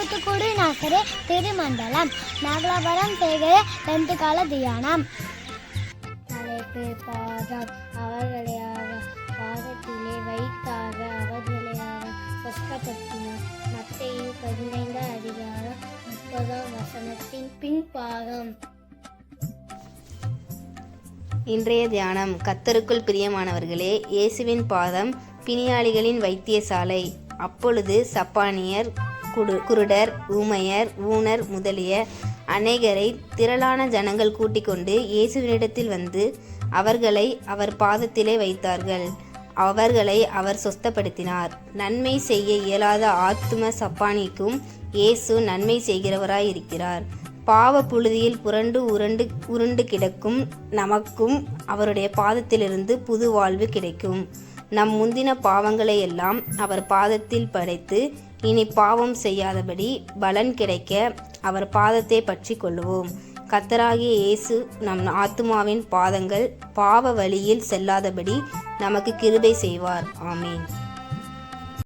தூத்துக்குடி நகரே திருமண்டலம் நாகலாபுரம் தேகர 10th கால தியானம். தலைப்பு பாதம். அவர்களை பாதத்திலே வைத்தாக அவர்களை கஷ்டப்படுத்தினார். மத்தேயு 15 அதிகாரம் 30 வசனத்தின் பின்பாகம். இன்றைய தியானம். கர்த்தருக்குள் பிரியமானவர்களே, இயேசுவின் பாதம் பிணியாளிகளின் வைத்தியசாலை. அப்பொழுது சப்பானியர், குருடர், ஊமையர், ஊனர் முதலிய அநேகரை திரளான ஜனங்கள் கூட்டிக் கொண்டு இயேசுவினிடத்தில் வந்து அவர்களை அவர் பாதத்திலே வைத்தார்கள். அவர்களை அவர் சொஸ்தப்படுத்தினார். நன்மை செய்ய இயலாத ஆத்தும சப்பானிக்கும் இயேசு நன்மை செய்கிறவராய் இருக்கிறார். பாவ புழுதியில் புரண்டு உருண்டு கிடக்கும் நமக்கும் அவருடைய பாதத்திலிருந்து புது வாழ்வு கிடைக்கும். நம் முந்தின பாவங்களை எல்லாம் அவர் பாதத்தில் படைத்து இனி பாவம் செய்யாதபடி பலன் கிடைக்க அவர் பாதத்தை பற்றி கொள்ளுவோம். கர்த்தராகிய இயேசு நம் ஆத்துமாவின் பாதங்கள் பாவ வழியில் செல்லாதபடி நமக்கு கிருபை செய்வார். ஆமீன்.